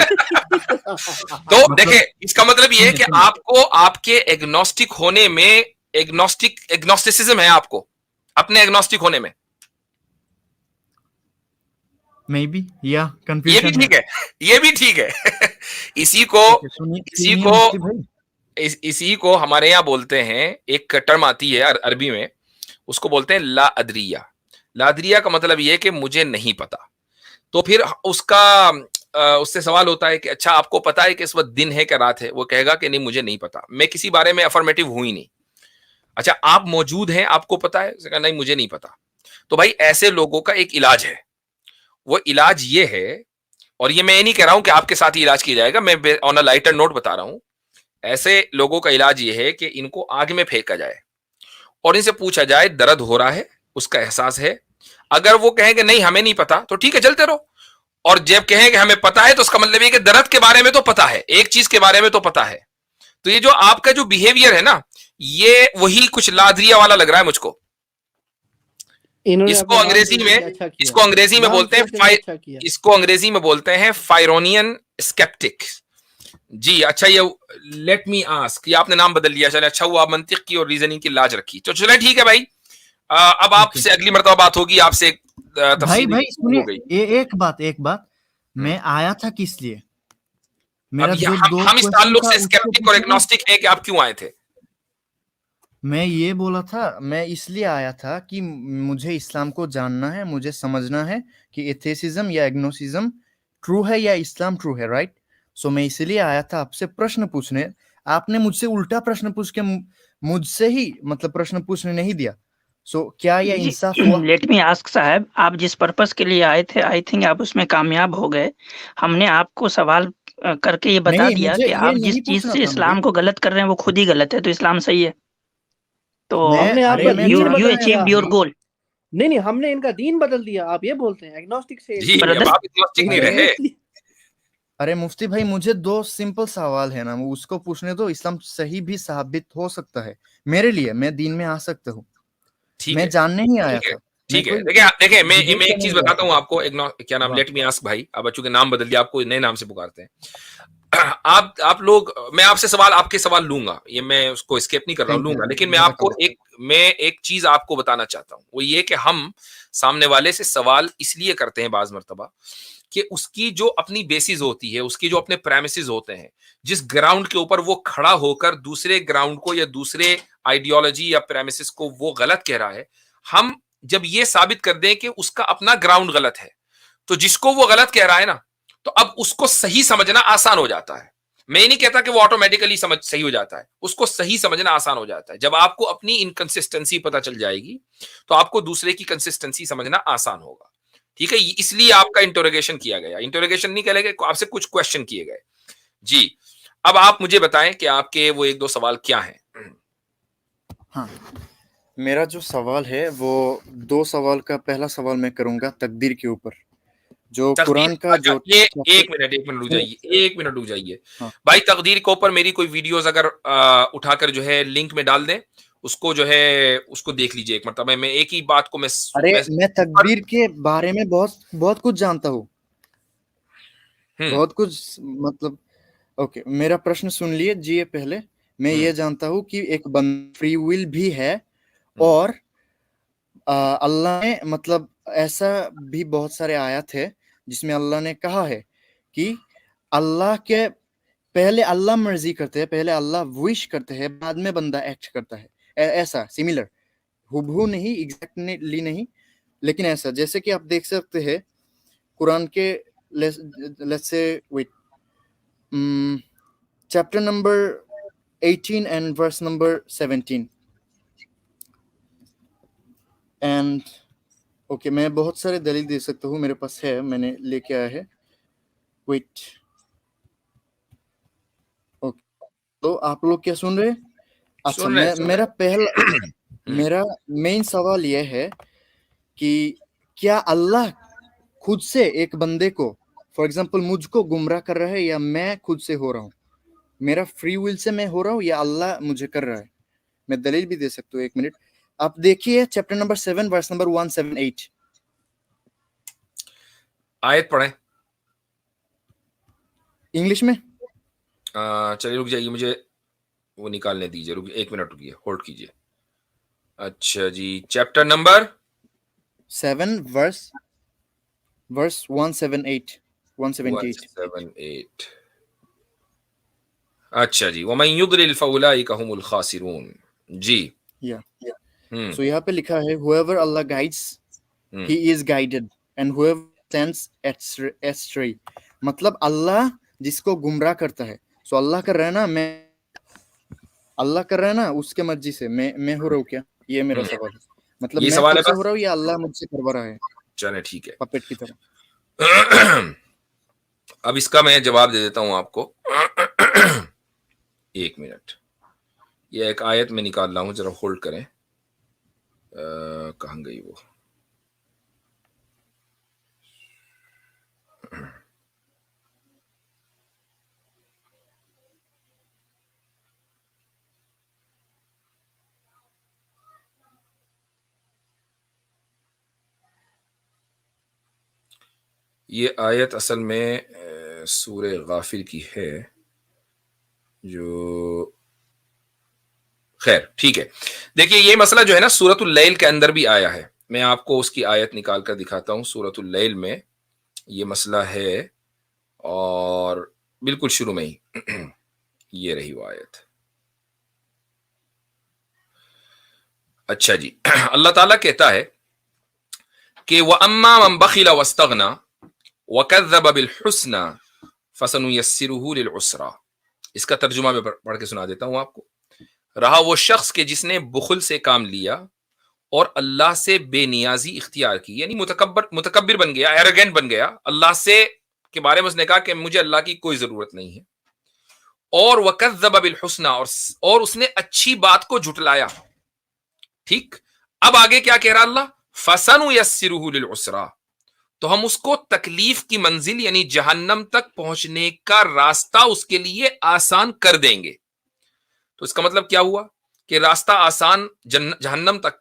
Speaker 1: तो देखे, इसका मतलब ये है कि आपको आपके एग्नोस्टिक होने में एग्नोस्टिसिज्म है, आपको अपने एग्नोस्टिक होने में।
Speaker 2: मे बी या
Speaker 1: ये
Speaker 2: कंफ्यूजन
Speaker 1: भी ठीक है, ये भी ठीक है। इसी
Speaker 2: सुनिए मुफ्ती भाई,
Speaker 1: इसी को हमारे यहाँ बोलते हैं, एक टर्म आती है अरबी में, उसको बोलते हैं ला अदरिया। ला अदरिया का मतलब ये है कि मुझे नहीं पता। तो फिर उससे सवाल होता है कि अच्छा आपको पता है कि इस वक्त दिन है कि रात है? वो कहेगा कि नहीं मुझे नहीं पता, मैं किसी बारे में अफर्मेटिव हूं ही नहीं। अच्छा आप मौजूद हैं, आपको पता है? उसने कहा नहीं मुझे नहीं पता। तो भाई ऐसे लोगों का एक इलाज है, वो इलाज ये है, और ये मैं ये नहीं कह रहा हूं कि आपके साथ ही इलाज किया जाएगा, मैं ऑन अ लाइटर नोट बता रहा हूं। ऐसे लोगों का इलाज ये है कि इनको आग में फेंका जाए और इनसे पूछा जाए दर्द हो रहा है, उसका एहसास है? अगर वो कहेंगे नहीं हमें नहीं पता, तो ठीक है चलते रहो। और जब कहेंगे हमें पता है, तो उसका मतलब ये कि दर्द के बारे में तो पता है, एक चीज के बारे में तो पता है। तो ये जो आपका जो बिहेवियर है ना, ये वही कुछ लादरिया वाला लग रहा है मुझको। इसको अंग्रेजी में बोलते हैं इसको अंग्रेजी में बोलते हैं फायरोनियन स्केप्टिक। जी अच्छा, ये लेट मी आस्क, ये आपने नाम बदल लिया, चले अच्छा हुआ, मंतिक की और रीजनिंग की लाज रखी। तो चले ठीक है भाई, अब आपसे अगली मर्तबा बात होगी, आपसे
Speaker 2: भाई सुनिए, एक बात, मैं आया था किस लिए? मेरा जो
Speaker 1: हम इस ताल्लुक से स्केप्टिक और एग्नोस्टिक है कि आप क्यों आए थे?
Speaker 2: मैं ये बोला था, मैं इसलिए आया था कि मुझे इस्लाम को जानना है, मुझे समझना है कि एथेसिज्म या एग्नोसिज्म ट्रू है या इस्लाम ट्रू है, राइट? सो मैं इसलिए आया था आपसे प्रश्न पूछने। आपने मुझसे उल्टा प्रश्न पूछ के मुझसे ही मतलब प्रश्न पूछने नहीं दिया। सो क्या यह इंसाफ हुआ?
Speaker 4: लेट मी आस्क साहब, आप जिस पर्पस के लिए आए थे, आई थिंक आप उसमें कामयाब हो गए। हमने आपको सवाल करके ये बता दिया कि आप जिस चीज से इस्लाम को गलत कर रहे हैं वो खुद ही गलत है, तो इस्लाम सही है। तो यू अचीव्ड योर गोल।
Speaker 3: नहीं, हमने इनका दीन बदल दिया, आप ये बोलते हैं एग्नोस्टिक से।
Speaker 1: जी, अब आप एग्नोस्टिक नहीं रहे।
Speaker 2: अरे मुफ्ती भाई, मुझे दो सिंपल सवाल है ना, उसको पूछने दो। इस्लाम सही भी साबित हो सकता है मेरे लिए, मैं दीन में आ सकता हूँ, मैं जानने ही आया था।
Speaker 1: ठीक है, देखिए मैं एक चीज बताता हूँ आपको। क्या नाम, लेट मी आस्क भाई, अब बच्चों के नाम बदल दिया, आपको नए नाम से पुकारते हैं। आप लोग, मैं आपसे सवाल, आपके सवाल लूंगा, ये मैं उसको स्केप नहीं कर रहा हूँ, लूंगा, लेकिन मैं आपको एक चीज आपको बताना चाहता हूँ, वो ये कि हम सामने वाले से सवाल इसलिए करते हैं बाज मर्तबा कि उसकी जो अपनी बेसिस होती है, उसकी जो अपने प्रेमिसेस होते हैं, जिस ग्राउंड के ऊपर वो खड़ा होकर दूसरे ग्राउंड को या दूसरे आइडियोलॉजी या प्रेमिसेस को वो गलत कह रहा है, हम जब ये साबित कर दें कि उसका अपना ग्राउंड गलत है, तो जिसको वो गलत कह रहा है ना, तो अब उसको सही समझना आसान हो जाता है। मैं नहीं कहता कि वो ऑटोमेटिकली सही हो जाता है, उसको सही समझना आसान हो जाता है। जब आपको अपनी इनकंसिस्टेंसी पता चल जाएगी, तो आपको दूसरे की कंसिस्टेंसी समझना आसान होगा। ठीक है, इसलिए आपका इंटरोगेशन किया गया। इंटरोगेशन नहीं कहेंगे, आपसे कुछ क्वेश्चन किए गए। जी, अब आप मुझे बताएं कि आपके वो एक दो सवाल क्या हैं।
Speaker 2: हाँ, मेरा जो सवाल है वो दो सवाल का पहला सवाल मैं करूंगा तकदीर के ऊपर, जो कुरान का जो
Speaker 1: ये एक मिनट रुक जाइए भाई। तकदीर के ऊपर मेरी कोई वीडियोस अगर उठाकर जो है लिंक में डाल दें, उसको जो है उसको देख लीजिए एक मतलब। मैं एक ही बात को
Speaker 2: मैं तकदीर के बारे में बहुत कुछ जानता हूँ, बहुत कुछ मतलब। ओके, मेरा प्रश्न सुन लिए जी। ये पहले मैं ये जानता हूँ कि एक फ्री विल भी है, और अल्लाह ने मतलब ऐसा भी बहुत सारे आयत है जिसमें अल्लाह ने कहा है कि अल्लाह के पहले अल्लाह मर्जी करते हैं, पहले अल्लाह विश करते हैं, बाद में बंदा एक्ट करता है। ऐसा सिमिलर, हुबहू नहीं, एग्जैक्टली नहीं, लेकिन ऐसा। जैसे कि आप देख सकते हैं कुरान के लेट्स से wait chapter number 18 and verse number 17 and okay, मैं बहुत सारे दलील दे सकता हूँ, मेरे पास है, मैंने लेके आया है। वेट, ओके, तो आप लोग क्या सुन रहे हैं? अच्छा,
Speaker 1: सुन रहे हैं, सुन
Speaker 2: मेरा पहला
Speaker 1: हम्म,
Speaker 2: मेरा मेन सवाल यह है कि क्या अल्लाह खुद से एक बंदे को, फॉर एग्जांपल मुझको गुमराह कर रहा है, या मैं खुद से हो रहा हूँ? मेरा फ्री विल से मैं हो रहा हूँ या अल्लाह मुझे कर रहा है? मैं दलील भी दे सकता हूँ, 1 मिनट। आप देखिए चैप्टर नंबर 7 वर्स नंबर 178
Speaker 1: आयत पढ़ें।
Speaker 2: इंग्लिश में।
Speaker 1: चलिए रुक जाइए, मुझे वो निकालने दीजिए, रुक 1 मिनट रुकिए, होल्ड कीजिए। अच्छा जी, चैप्टर नंबर
Speaker 2: 7 वर्स 178 178
Speaker 1: 178। अच्छा जी, वमन युद्लिल फउलाइका हुमुल खासिरून। जी,
Speaker 2: या
Speaker 1: हम्म,
Speaker 2: सो यहाँ पे लिखा है whoever Allah guides he is guided and whoever stands astray, मतलब अल्लाह जिसको गुमराह करता है, सो अल्लाह कर रहा है ना, अल्लाह कर रहा है ना उसके मर्जी से, मैं हो रहा हूँ क्या? ये मेरा सवाल है। मतलब
Speaker 1: ये
Speaker 2: मैं
Speaker 1: सवाल
Speaker 2: खुद
Speaker 1: है
Speaker 2: से
Speaker 1: बस।
Speaker 2: हो रहा हूँ या अल्लाह मुझसे करवा रहा है
Speaker 1: चले ठीक है।
Speaker 2: पपेट की तरह?
Speaker 1: अब इसका मैं जवाब दे देता हूं आपको। 1 मिनट, ये एक आयत में निकाल रहा हूं, जरा होल्ड करें। कहाँ गई वो? ये आयत असल में सूरे गाफिर की है, जो खैर ठीक है। देखिए, ये मसला जो है ना सूरतुल लैल के अंदर भी आया है। मैं आपको उसकी आयत निकाल कर दिखाता हूं। सूरतुल लैल में ये मसला है, और बिल्कुल शुरू में ही ये रही वो आयत। अच्छा जी, अल्लाह ताला कहता है कि व अम्मा मन बखिला वस्तगना वकज़्ज़ब बिल हुस्ना फसनुयस्सिरुहु लिल उसरा। इसका तर्जुमा मैं पढ़ के सुना देता हूं आपको। रहा वो शख्स के जिसने बुखल से काम लिया और अल्लाह से बेनियाजी इख्तियार की, यानी मुतकब्बिर बन गया, एरोगेंट बन गया। अल्लाह से के बारे में उसने कहा कि मुझे अल्लाह की कोई जरूरत नहीं है। और वकज़्ज़ब बिल हुस्ना, और उसने अच्छी बात को झुटलाया। ठीक, अब आगे क्या कह रहा अल्लाह? फसनुयस्सिरुहु लिल उसरा, तो हम उसको तकलीफ की मंजिल यानी जहन्नम तक पहुंचने का रास्ता उसके लिए आसान कर देंगे। तो इसका मतलब क्या हुआ कि रास्ता आसान, जहन्नम तक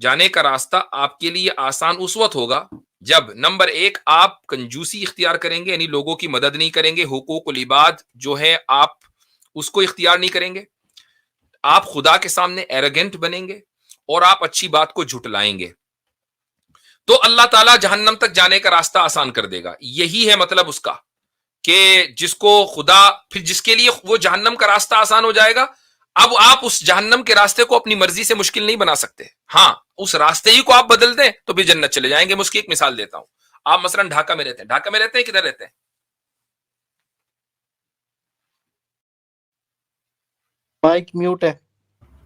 Speaker 1: जाने का रास्ता आपके लिए आसान उस वक्त होगा जब नंबर 1 आप कंजूसी इख्तियार करेंगे, यानी लोगों की मदद नहीं करेंगे, हुकूकुल इबाद जो है आप उसको इख्तियार नहीं करेंगे, आप खुदा के सामने एरोगेंट बनेंगे और आप अच्छी बात को झुटलाएंगे, तो अल्लाह ताला जहन्नम तक जाने का रास्ता आसान कर देगा। यही है मतलब उसका कि जिसको खुदा, फिर जिसके लिए वो जहन्नम का रास्ता आसान हो जाएगा, अब आप उस जहन्नम के रास्ते को अपनी मर्जी से मुश्किल नहीं बना सकते। हाँ, उस रास्ते ही को आप बदल दें तो भी जन्नत चले जाएंगे। मैं उसकी एक मिसाल देता हूं। आप मसलन ढाका में रहते हैं, ढाका में रहते हैं, किधर रहते हैं?
Speaker 3: माइक म्यूट है।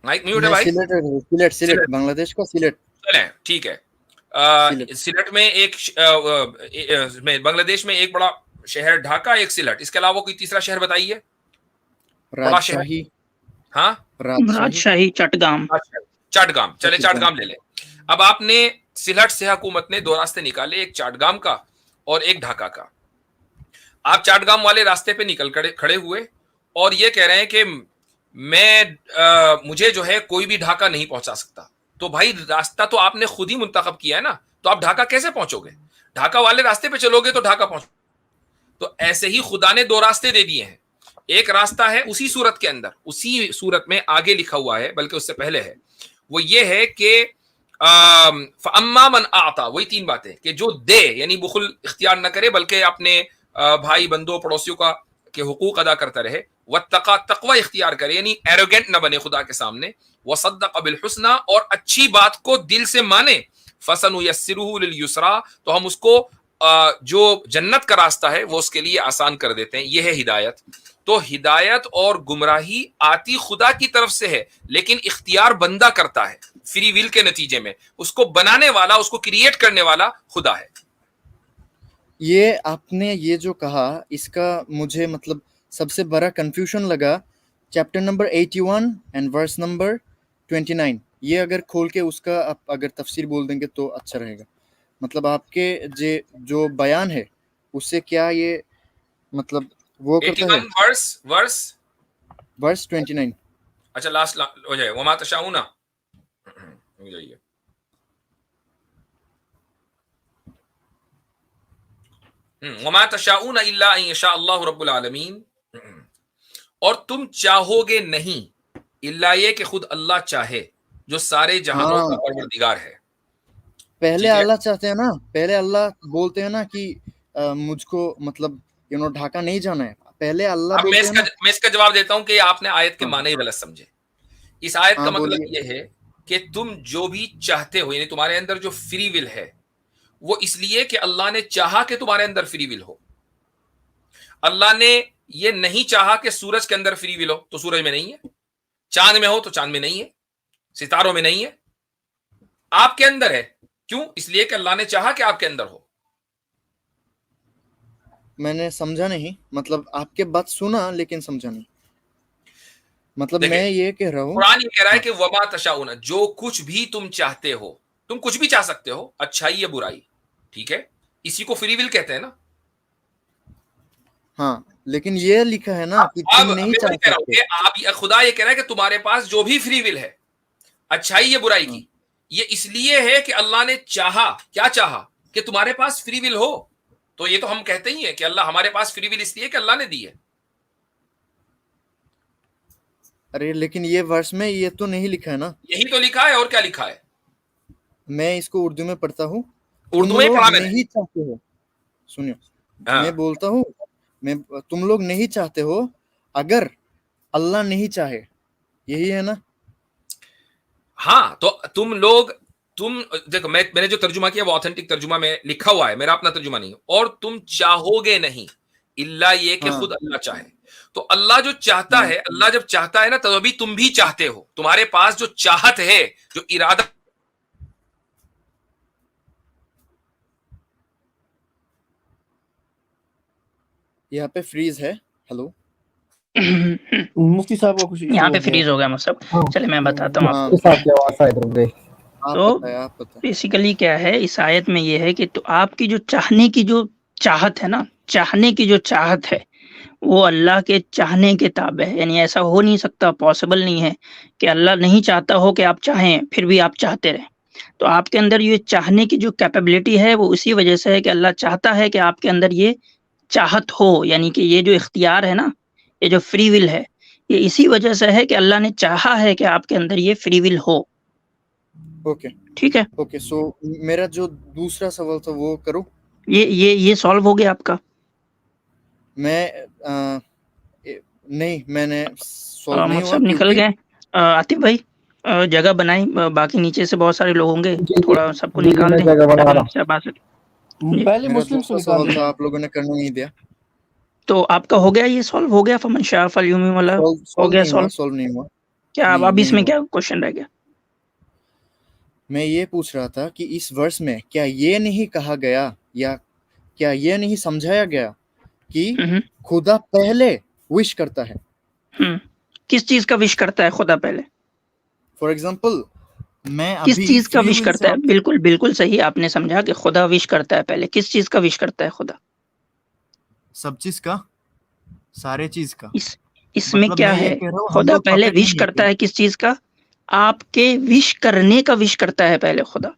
Speaker 1: माइक म्यूट है
Speaker 2: मैं
Speaker 1: भाई।
Speaker 2: सिलेट सिलेट बांग्लादेश का सिलेट।
Speaker 1: चले ठीक है। सिलेट में एक बांग्लादेश में एक बड़ा शहर ढाका, एक सिलेट, इसके अलावा कोई तीसरा शहर बताइए, बड़ा शहर।
Speaker 2: राजशाही।
Speaker 1: हाँ,
Speaker 4: राजशाही, चटगाम।
Speaker 1: चाटगाम, चले चाटगाम ले ले। अब आपने सिलहट से हुकूमत ने 2 रास्ते निकाले, एक चाटगाम का और एक ढाका का। आप चाटगाम वाले रास्ते पे निकल खड़े हुए और ये कह रहे हैं कि मुझे जो है कोई भी ढाका नहीं पहुंचा सकता। तो भाई रास्ता तो आपने खुद ही मुंतखब किया है ना, तो आप ढाका कैसे पहुंचोगे? ढाका वाले रास्ते पे चलोगे तो ढाका पहुंच। तो ऐसे ही खुदा ने 2 रास्ते दे दिए हैं। एक रास्ता है उसी सूरत के अंदर, उसी सूरत में आगे लिखा हुआ है, बल्कि उससे पहले है, वो ये है कि अम्मा मन आता, वही 3 बातें कि जो दे, यानी बुखल इख्तियार न करे बल्कि अपने भाई बंदों पड़ोसियों का के हुकूक अदा करता रहे। वत्तका, तकवा इख्तियार करे, यानी एरोगेंट न बने खुदा के सामने। वसद्दक़ बिल हुस्ना, और अच्छी बात को दिल से माने। फसनुयस्सिरुहु लिल युसरा, तो हम उसको जो जन्नत का रास्ता है वो उसके लिए आसान कर देते हैं। यह है हिदायत। तो हिदायत और गुमराही आती खुदा की तरफ से है, लेकिन इख्तियार बंदा करता है। फ्री विल के नतीजे में। उसको बनाने वाला, उसको क्रिएट करने वाला खुदा है।
Speaker 2: ये आपने ये जो कहा, इसका मुझे मतलब सबसे बड़ा कंफ्यूजन लगा chapter number 81 and verse number 29। ये अगर खोल के उसका आप अगर तफसीर बोल देंगे तो अच्छा रहेगा। मतलब आपके जो बयान है उससे क्या ये मतलब वो करता है?
Speaker 1: 81
Speaker 2: वर्स 29।
Speaker 1: अच्छा लास्ट हो जाए, वमा तशाऊना हो जाइए। वमा तशाऊना इल्ला अन यशा अल्लाहु रब्बुल आलमीन, और तुम चाहोगे नहीं इल्ला ये कि खुद अल्लाह चाहे, जो सारे जहानों का परवरदिगार है।
Speaker 2: पहले
Speaker 1: ठीक है?
Speaker 2: अल्लाह चाहते हैं ना, पहले अल्लाह बोलते हैं ना कि मुझको मतलब ढाका नहीं जाना है। पहले अल्लाह
Speaker 1: अब
Speaker 2: बोलते हैं ना।
Speaker 1: मैं इसका जवाब देता हूं कि आपने आयत के
Speaker 2: हाँ
Speaker 1: माने ही गलत समझे। इस आयत का
Speaker 2: हाँ,
Speaker 1: मतलब
Speaker 2: बोलिए।
Speaker 1: यह है कि तुम जो भी चाहते हो, यानी तुम्हारे अंदर जो फ्री विल है, वो इसलिए कि अल्लाह ने चाहा कि तुम्हारे अंदर फ्री विल हो। अल्लाह ने ये नहीं चाहा कि सूरज के अंदर फ्री विल हो, तो सूरज में नहीं है। चांद में हो तो चांद में नहीं है, सितारों में नहीं है, आपके अंदर है। क्यों? इसलिए कि अल्लाह ने चाहा कि आपके अंदर हो।
Speaker 2: मैंने समझा नहीं, मतलब आपके बात सुना लेकिन समझा नहीं। मतलब
Speaker 1: देखिए,
Speaker 2: मैं ये कह रहा हूँ।
Speaker 1: कुरान ये कह रहा है
Speaker 2: हाँ
Speaker 1: कि वमा तशाउना, जो कुछ भी तुम चाहते हो, तुम कुछ भी चाह सकते हो, अच्छाई या बुराई, ठीक है, इसी को फ्री विल कहते हैं ना।
Speaker 2: हाँ, लेकिन ये लिखा है ना कि
Speaker 1: अब
Speaker 2: तुम नहीं
Speaker 1: मैं
Speaker 2: चाह
Speaker 1: वही कह रहा हूं
Speaker 2: सकते।
Speaker 1: कि आप, खुदा ये कह रहा है कि तुम्हारे पास जो भी फ्री विल है, अच्छाई या बुराई
Speaker 2: हाँ,
Speaker 1: की, ये इसलिए है कि अल्लाह ने चाहा। क्या चाहा? कि तुम्हारे पास फ्री विल हो। तो ये तो हम कहते ही है कि अल्लाह, हमारे पास फ्री विल इसलिए कि अल्लाह ने दी है।
Speaker 2: अरे लेकिन ये वर्ष में ये तो नहीं लिखा है ना।
Speaker 1: यही तो लिखा है, और क्या लिखा है?
Speaker 2: मैं इसको उर्दू में पढ़ता हूँ।
Speaker 1: उर्दू
Speaker 2: तुम
Speaker 1: में
Speaker 2: लोग
Speaker 1: पढ़ा मैंने।
Speaker 2: नहीं चाहते हो, सुनियो, मैं
Speaker 1: हाँ
Speaker 2: बोलता हूँ, तुम लोग नहीं चाहते हो अगर अल्लाह नहीं चाहे, यही है ना।
Speaker 1: हाँ, तो तुम देखो, मैंने जो तर्जुमा किया वो ऑथेंटिक तर्जुमा में लिखा हुआ है, मेरा अपना तर्जुमा नहीं। और तुम चाहोगे नहीं इल्ला ये कि
Speaker 2: हाँ
Speaker 1: खुद अल्लाह चाहे। तो अल्लाह जो चाहता
Speaker 2: हाँ,
Speaker 1: है, अल्लाह जब चाहता है ना, तभी तुम भी चाहते हो। तुम्हारे पास जो चाहत है, जो इरादा,
Speaker 2: यहाँ पे फ्रीज है। हेलो,
Speaker 3: मुफ्ती साहब का कुछ इशू
Speaker 4: यहाँ
Speaker 3: हो
Speaker 4: पे
Speaker 3: गया।
Speaker 4: फ्रीज हो गया मतलब।
Speaker 5: हाँ,
Speaker 4: चले मैं बताता हूँ
Speaker 2: हाँ
Speaker 4: आपको।
Speaker 5: मुफ्ती साहब की आवाज शायद रुक गई।
Speaker 2: आप
Speaker 4: तो
Speaker 2: बताए, आप बताए।
Speaker 4: बेसिकली क्या है इस आयत में, ये है कि तो आपकी जो चाहने की जो चाहत है ना, चाहने की जो चाहत है, वो अल्लाह के चाहने के ताबे है। यानी ऐसा हो नहीं सकता, पॉसिबल नहीं है कि अल्लाह नहीं चाहता हो कि आप चाहें फिर भी आप चाहते रहें। तो आपके अंदर ये चाहने की जो कैपेबिलिटी है वो उसी वजह से है कि अल्लाह चाहता है कि आपके अंदर ये चाहत हो। यानी कि ये जो इख्तियार है ना, ये जो फ्री विल है, ये इसी वजह से है कि अल्लाह ने चाहा है कि आपके अंदर ये फ्री विल हो।
Speaker 2: ओके
Speaker 4: ठीक है,
Speaker 2: ओके, सो मेरा जो दूसरा सवाल था वो करो।
Speaker 4: ये सॉल्व हो गया आपका।
Speaker 2: मैं नहीं, मैंने सॉल्व नहीं हुआ
Speaker 4: मतलब निकल
Speaker 2: क्योंकि
Speaker 4: गए। आतिफ भाई जगह बनाई, बाकी नीचे से बहुत सारे लोग होंगे,
Speaker 5: जी जी
Speaker 4: थोड़ा सबको
Speaker 5: जी जी,
Speaker 4: निकाल
Speaker 5: मैं
Speaker 4: दें
Speaker 5: जगह बना
Speaker 4: ताकि
Speaker 5: रहा
Speaker 4: मुझसे बात जी।
Speaker 3: पहले
Speaker 2: मेरा
Speaker 3: मुस्लिम
Speaker 2: दूसरा
Speaker 3: से
Speaker 2: सवाल
Speaker 3: निकाल
Speaker 2: था,
Speaker 3: लें।
Speaker 2: आप लोगों ने करने नहीं दिया।
Speaker 4: तो आपका हो गया, ये सॉल्व हो गया। फमन शाह फलयुमी वाला
Speaker 2: सॉल्व
Speaker 4: हो
Speaker 2: सॉल्व
Speaker 4: गया
Speaker 2: नहीं हुआ,
Speaker 4: सॉल्व।
Speaker 2: सॉल्व नहीं हुआ।
Speaker 4: क्या
Speaker 2: नहीं
Speaker 4: अब
Speaker 2: नहीं
Speaker 4: इसमें
Speaker 2: हुआ।
Speaker 4: क्या क्वेश्चन रह गया?
Speaker 2: मैं ये पूछ रहा था कि इस वर्ष में क्या ये नहीं कहा गया या क्या ये नहीं समझाया गया कि
Speaker 4: हम्म
Speaker 2: खुदा पहले विश करता है।
Speaker 4: हम्म। किस चीज का विश करता है खुदा पहले?
Speaker 2: फॉर एग्जाम्पल, मैं
Speaker 4: किस
Speaker 2: अभी
Speaker 4: चीज का
Speaker 2: फ्री
Speaker 4: विश
Speaker 2: विल से
Speaker 4: करता है? बिल्कुल बिल्कुल सही आपने समझा कि खुदा विश करता है पहले। किस चीज का विश करता है खुदा?
Speaker 2: सब चीज का, सारे चीज का।
Speaker 4: इसमें
Speaker 2: मतलब
Speaker 4: क्या
Speaker 2: मैं ये
Speaker 4: है?
Speaker 2: कह रहा हूँ, हम
Speaker 4: खुदा
Speaker 2: लोग
Speaker 4: पहले
Speaker 2: पपेट
Speaker 4: विश
Speaker 2: नहीं है
Speaker 4: करता
Speaker 2: क्या?
Speaker 4: है किस चीज का? आपके विश करने का विश करता है पहले खुदा।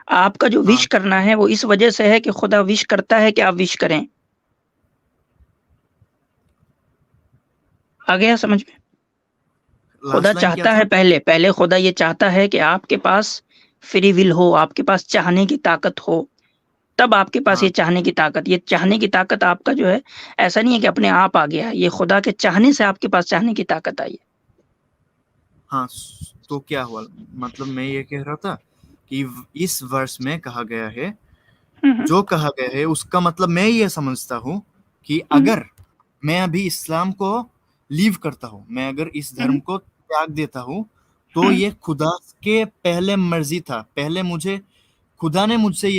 Speaker 4: आपका जो विश
Speaker 2: हाँ,
Speaker 4: करना है वो इस वजह से है कि खुदा विश करता है कि आप विश करें। आ गया समझ में? खुदा
Speaker 2: लास्ट लाइन क्या
Speaker 4: चाहता
Speaker 2: था?
Speaker 4: है पहले खुदा ये चाहता है कि आपके पास फ्री विल हो, आपके पास चाहने की ताकत हो। तब आपके पास ये
Speaker 2: हाँ
Speaker 4: चाहने की ताकत, ये चाहने की ताकत आपका जो है, ऐसा नहीं है कि अपने आप आ गया है, ये खुदा के चाहने से आपके पास चाहने की ताकत आई है।
Speaker 2: हाँ, तो क्या हुआ? मतलब मैं ये कह रहा था कि इस वर्ष में कहा गया है,
Speaker 4: हम्म,
Speaker 2: जो कहा गया है उसका मतलब मैं ये समझता हूँ कि
Speaker 4: हम्म,
Speaker 2: अगर मैं अभी इस्लाम को लीव करता हूँ, मैं अगर इस धर्म
Speaker 4: हम्म,
Speaker 2: को त्याग देता हूँ तो ये खुदा के पहले मर्जी था, पहले मुझे खुदा ने मुझसे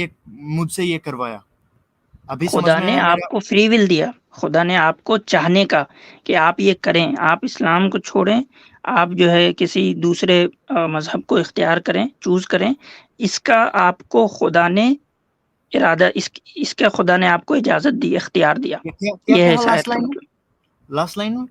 Speaker 2: ये करवाया। अभी समझ
Speaker 4: खुदा
Speaker 2: में
Speaker 4: ने
Speaker 2: आया मेरा?
Speaker 4: आपको फ्री विल दिया, खुदा ने आपको चाहने का कि आप ये करें, आप इस्लाम को छोड़ें, आप जो है किसी दूसरे मजहब को इख्तियार करें, चूज करें, इसका आपको खुदा ने इरादा, इसका खुदा ने आपको इजाजत दी, इख्तियार दिया।
Speaker 2: क्या
Speaker 4: ये है
Speaker 2: कहा
Speaker 4: शायद
Speaker 2: लास्ट लाइन में? लास्ट लाइन में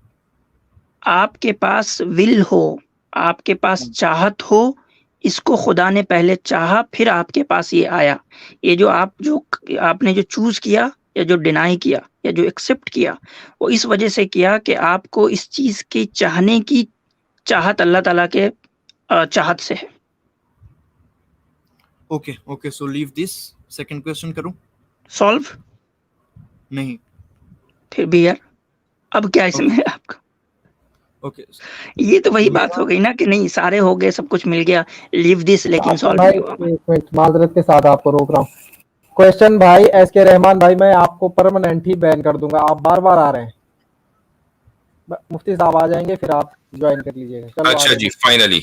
Speaker 4: आपके पास विल हो, आपके पास चाहत हो, इसको खुदा ने पहले चाहा, फिर आपके पास ये आया। ये जो आपने जो चूज किया या जो डिनाई किया या जो एक्सेप्ट किया, वो इस वजह से किया कि आपको इस चीज की चाहने की चाहत अल्लाह ताला के चाहत से है।
Speaker 2: Okay, so leave this. Second question करूं?
Speaker 4: सॉल्व
Speaker 2: नहीं।
Speaker 4: फिर भी यार, अब क्या इसमें आपका?
Speaker 2: ओके,
Speaker 4: ये तो वही बात हो गई ना कि नहीं, सारे हो गए, सब कुछ मिल गया, लीव दिस, लेकिन सॉल्व नहीं हुआ।
Speaker 5: एक मिनट, माजरत के साथ आपको रोक रहा हूँ। क्वेश्चन भाई एसके रहमान भाई, मैं आपको परमानेंट ही बैन कर दूंगा, आप बार बार आ रहे हैं। मुफ्ती साहब आ जाएंगे, फिर आप ज्वाइन कर लीजिएगा। चलो
Speaker 1: अच्छा जी, फाइनली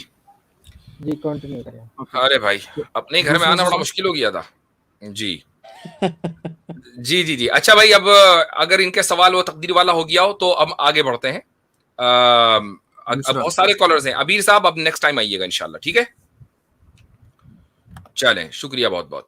Speaker 5: जी कंटिन्यू करें।
Speaker 1: अरे भाई, अपने ही घर में आना बड़ा मुश्किल हो गया था जी। जी। अच्छा भाई, अब अगर इनके सवाल वो तकदीर वाला हो गया हो तो अब आगे बढ़ते हैं। अब बहुत सारे कॉलर्स हैं। अबीर साहब अब नेक्स्ट टाइम आइएगा इंशाल्लाह, ठीक है? चलें, शुक्रिया बहुत बहुत।